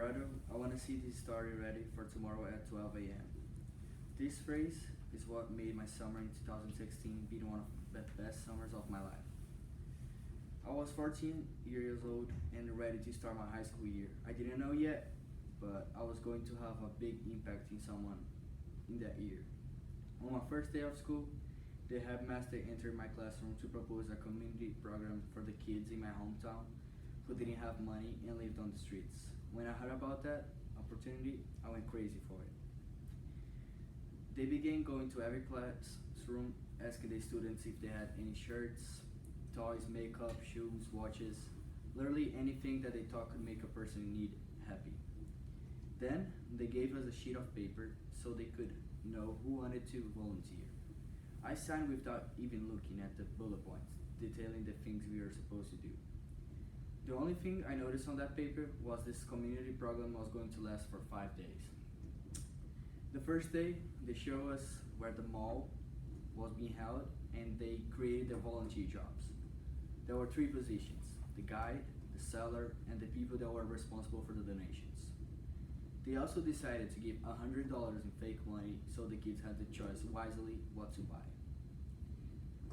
Gerardo, I want to see this story ready for tomorrow at 12 a.m. This phrase is what made my summer in 2016 be one of the best summers of my life. I was 14 years old and ready to start my high school year. I didn't know yet, but I was going to have a big impact in someone in that year. On my first day of school, the headmaster entered my classroom to propose a community program for the kids in my hometown who didn't have money and lived on the streets. When I heard about that opportunity, I went crazy for it. They began going to every classroom asking the students if they had any shirts, toys, makeup, shoes, watches, literally anything that they thought could make a person in need happy. Then they gave us a sheet of paper so they could know who wanted to volunteer. I signed without even looking at the bullet points, detailing the things we were supposed to do. The only thing I noticed on that paper was this community program was going to last for 5 days. The first day, they showed us where the mall was being held and they created the volunteer jobs. There were three positions: the guide, the seller, and the people that were responsible for the donations. They also decided to give $100 in fake money so the kids had the choice wisely what to buy.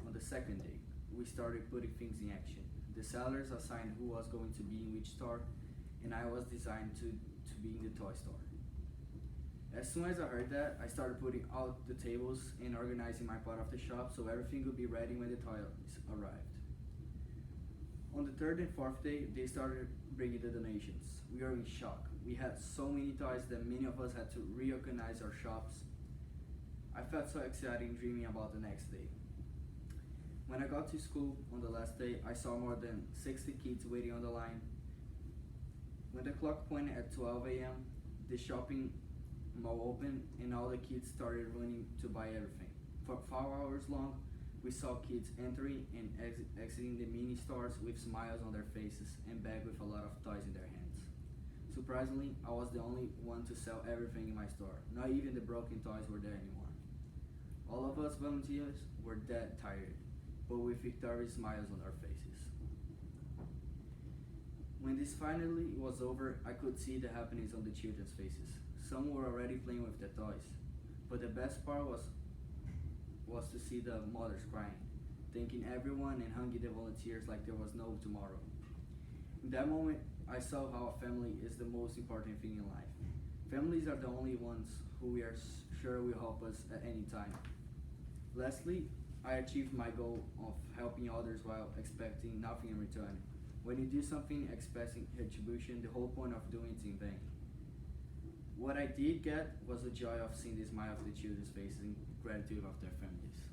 On the second day, we started putting things in action. The sellers assigned who was going to be in which store, and I was designed to be in the toy store. As soon as I heard that, I started putting out the tables and organizing my part of the shop so everything would be ready when the toys arrived. On the third and fourth day, they started bringing the donations. We were in shock. We had so many toys that many of us had to reorganize our shops. I felt so excited dreaming about the next day. When I got to school on the last day, I saw more than 60 kids waiting on the line. When the clock pointed at 12 a.m., the shopping mall opened and all the kids started running to buy everything. For 5 hours long, we saw kids entering and exiting the mini stores with smiles on their faces and bags with a lot of toys in their hands. Surprisingly, I was the only one to sell everything in my store. Not even the broken toys were there anymore. All of us volunteers were dead tired, but with victorious smiles on our faces. When this finally was over, I could see the happiness on the children's faces. Some were already playing with their toys, but the best part was to see the mothers crying, thanking everyone and hugging the volunteers like there was no tomorrow. In that moment, I saw how a family is the most important thing in life. Families are the only ones who we are sure will help us at any time. Lastly, I achieved my goal of helping others while expecting nothing in return. When you do something expecting retribution, the whole point of doing it is in vain. What I did get was the joy of seeing the smile of the children's faces and gratitude of their families.